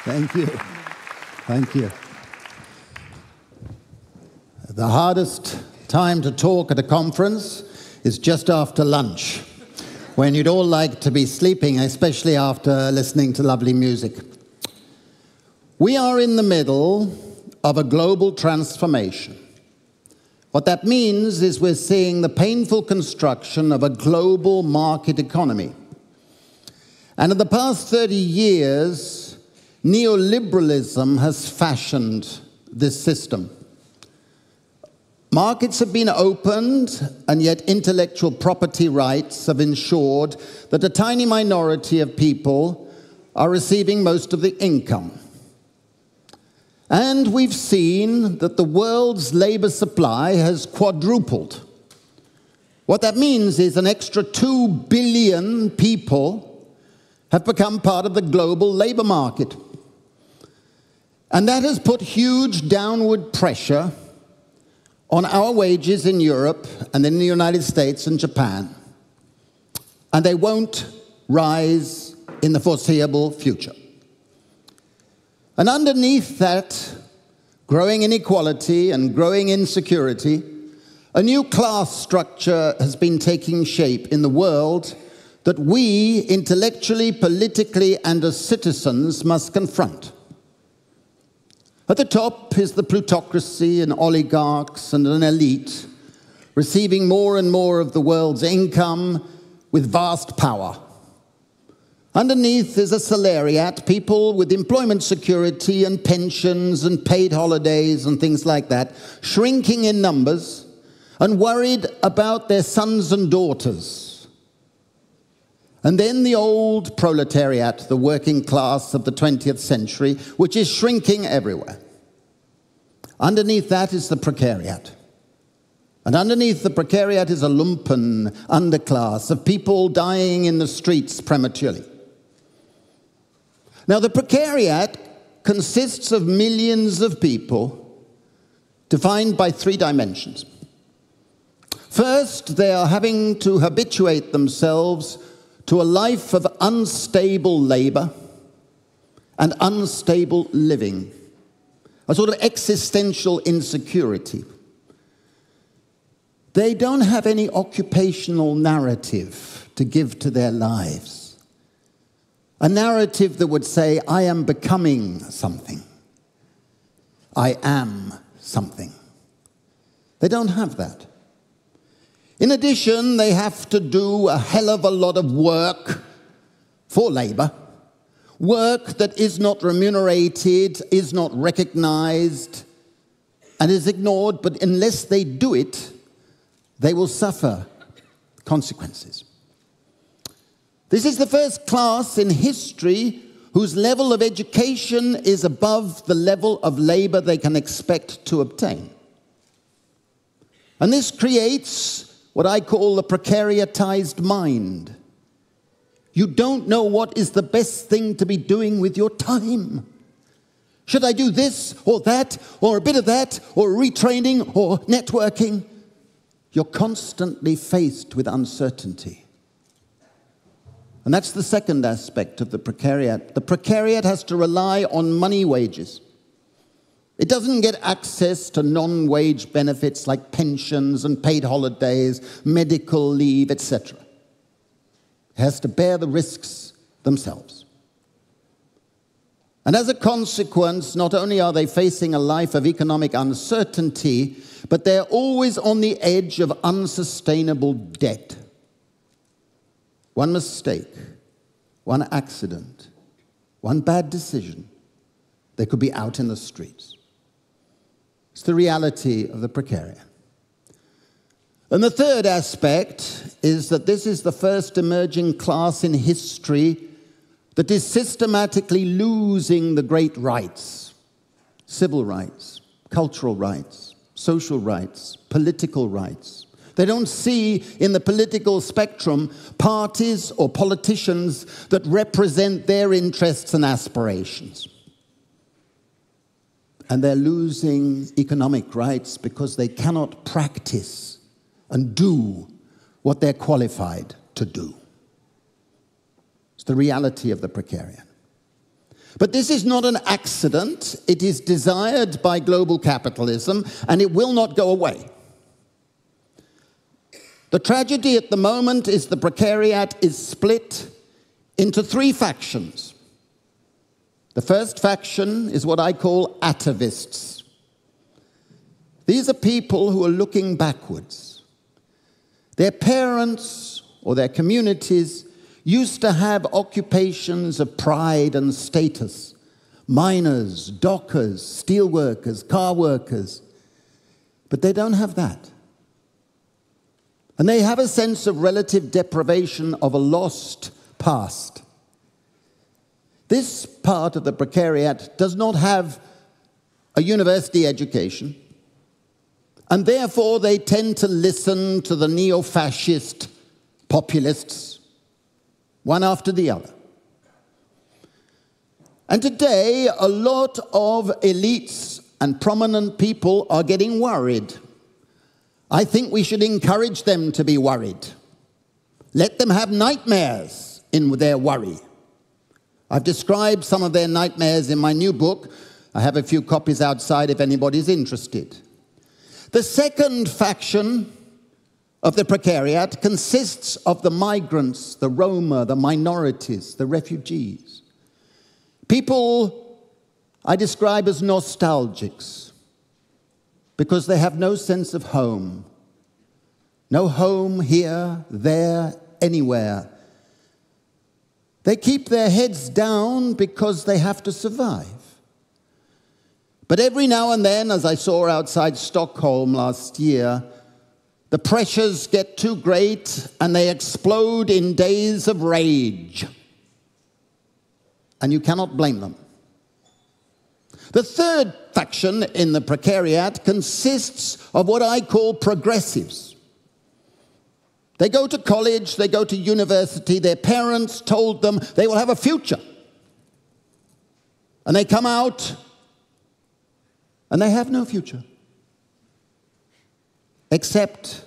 Thank you. Thank you. The hardest time to talk at a conference is just after lunch, when you'd all like to be sleeping, especially after listening to lovely music. We are in the middle of a global transformation. What that means is we're seeing the painful construction of a global market economy. And in the past 30 years, neoliberalism has fashioned this system. Markets have been opened, and yet intellectual property rights have ensured that a tiny minority of people are receiving most of the income. And we've seen that the world's labor supply has quadrupled. What that means is an extra 2 billion people have become part of the global labor market. And that has put huge downward pressure on our wages in Europe and in the United States and Japan. And they won't rise in the foreseeable future. And underneath that growing inequality and growing insecurity, a new class structure has been taking shape in the world that we, intellectually, politically, and as citizens, must confront. At the top is the plutocracy and oligarchs and an elite receiving more and more of the world's income with vast power. Underneath is a salariat, people with employment security and pensions and paid holidays and things like that, shrinking in numbers and worried about their sons and daughters. And then the old proletariat, the working class of the 20th century, which is shrinking everywhere. Underneath that is the precariat. And underneath the precariat is a lumpen underclass of people dying in the streets prematurely. Now, the precariat consists of millions of people defined by 3 dimensions. First, they are having to habituate themselves to a life of unstable labor and unstable living, a sort of existential insecurity. They don't have any occupational narrative to give to their lives. A narrative that would say, I am becoming something. I am something. They don't have that. In addition, they have to do a hell of a lot of work for labor, work that is not remunerated, is not recognized, and is ignored, but unless they do it, they will suffer consequences. This is the first class in history whose level of education is above the level of labor they can expect to obtain. And this creates what I call the precariatized mind. You don't know what is the best thing to be doing with your time. Should I do this or that, or a bit of that, or retraining, or networking? You're constantly faced with uncertainty. And that's the second aspect of the precariat. The precariat has to rely on money wages. It doesn't get access to non-wage benefits like pensions and paid holidays, medical leave, etc. It has to bear the risks themselves. And as a consequence, not only are they facing a life of economic uncertainty, but they're always on the edge of unsustainable debt. One mistake, one accident, one bad decision, they could be out in the streets. It's the reality of the precariat. And the third aspect is that this is the first emerging class in history that is systematically losing the great rights, civil rights, cultural rights, social rights, political rights. They don't see in the political spectrum parties or politicians that represent their interests and aspirations. And they're losing economic rights because they cannot practice and do what they're qualified to do. It's the reality of the precariat. But this is not an accident. It is desired by global capitalism, and it will not go away. The tragedy at the moment is the Precariat is split into three factions. The first faction is what I call atavists. These are people who are looking backwards. Their parents or their communities used to have occupations of pride and status. Miners, dockers, steelworkers, car workers. But they don't have that. And they have a sense of relative deprivation of a lost past. This part of the Precariat does not have a university education, and therefore they tend to listen to the neo-fascist populists, one after the other. And today, a lot of elites and prominent people are getting worried. I think we should encourage them to be worried. Let them have nightmares in their worry. I've described some of their nightmares in my new book. I have a few copies outside if anybody's interested. The second faction of the Precariat consists of the migrants, the Roma, the minorities, the refugees. People I describe as nostalgics because they have no sense of home. No home here, there, anywhere. They keep their heads down because they have to survive. But every now and then, as I saw outside Stockholm last year, the pressures get too great and they explode in days of rage. And you cannot blame them. The third faction in the Precariat consists of what I call progressives. They go to college, they go to university, their parents told them they will have a future. And they come out and they have no future. Except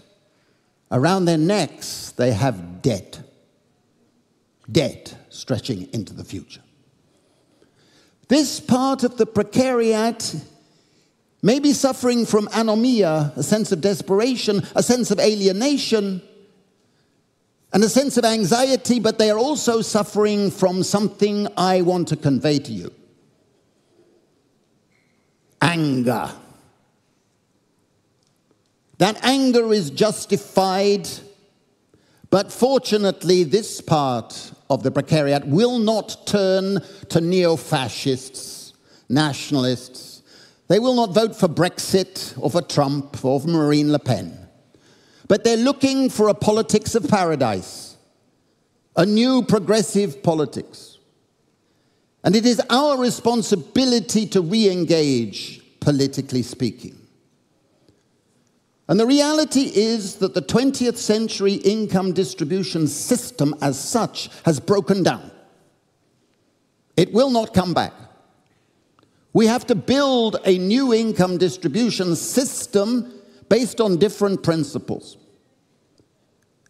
around their necks they have debt. Debt stretching into the future. This part of the Precariat may be suffering from anomia, a sense of desperation, a sense of alienation, and a sense of anxiety, but they are also suffering from something I want to convey to you. Anger. That anger is justified, but fortunately this part of the Precariat will not turn to neo-fascists, nationalists. They will not vote for Brexit or for Trump or for Marine Le Pen. But they're looking for a politics of paradise, a new progressive politics. And it is our responsibility to re-engage, politically speaking. And the reality is that the 20th century income distribution system as such has broken down. It will not come back. We have to build a new income distribution system based on different principles.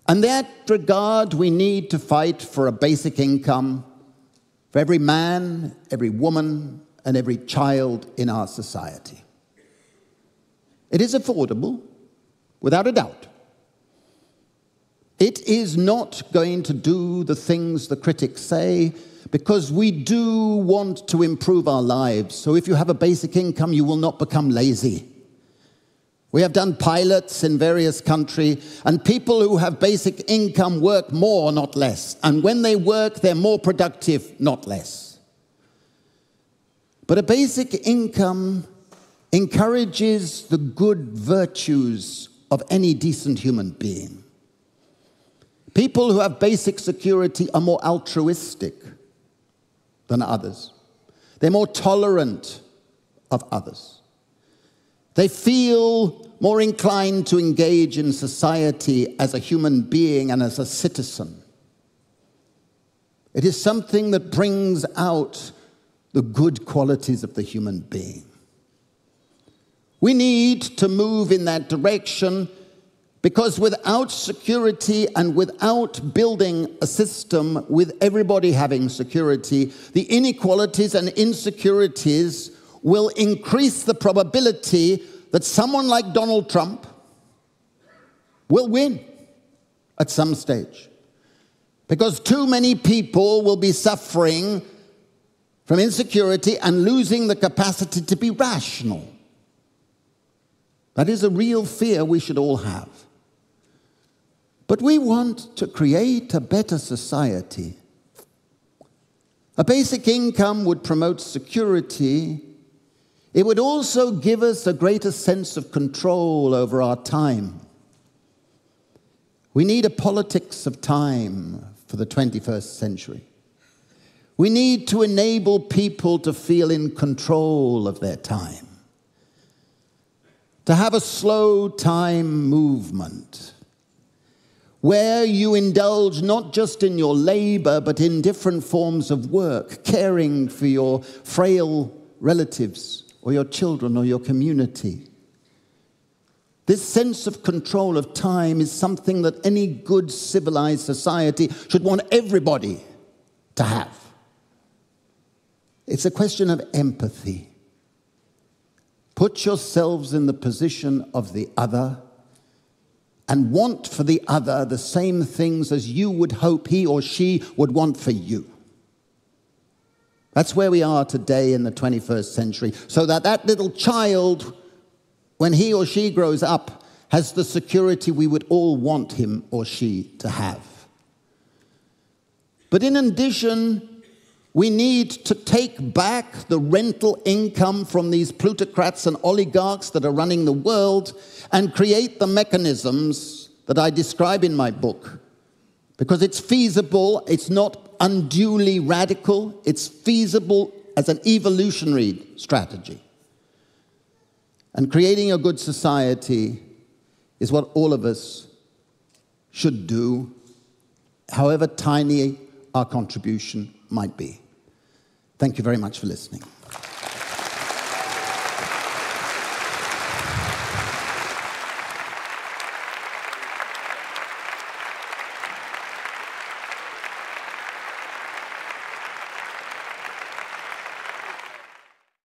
In that regard, we need to fight for a basic income for every man, every woman, and every child in our society. It is affordable, without a doubt. It is not going to do the things the critics say, because we do want to improve our lives. So if you have a basic income, you will not become lazy. We have done pilots in various countries, and people who have basic income work more, not less. And when they work, they're more productive, not less. But a basic income encourages the good virtues of any decent human being. People who have basic security are more altruistic than others. They're more tolerant of others. They feel more inclined to engage in society as a human being and as a citizen. It is something that brings out the good qualities of the human being. We need to move in that direction Because without security and without building a system with everybody having security, the inequalities and insecurities will increase the probability that someone like Donald Trump will win at some stage. Because too many people will be suffering from insecurity and losing the capacity to be rational. That is a real fear we should all have. But we want to create a better society. A basic income would promote security. It would also give us a greater sense of control over our time. We need a politics of time for the 21st century. We need to enable people to feel in control of their time. To have a slow time movement where you indulge not just in your labor, but in different forms of work, caring for your frail relatives or your children or your community. This sense of control of time is something that any good civilized society should want everybody to have. It's a question of empathy. Put yourselves in the position of the other and want for the other the same things as you would hope he or she would want for you. That's where we are today in the 21st century, so that that little child, when he or she grows up, has the security we would all want him or she to have. But in addition, we need to take back the rental income from these plutocrats and oligarchs that are running the world and create the mechanisms that I describe in my book. Because it's feasible, it's not unduly radical, it's feasible as an evolutionary strategy. And creating a good society is what all of us should do, however tiny our contribution might be. Thank you very much for listening.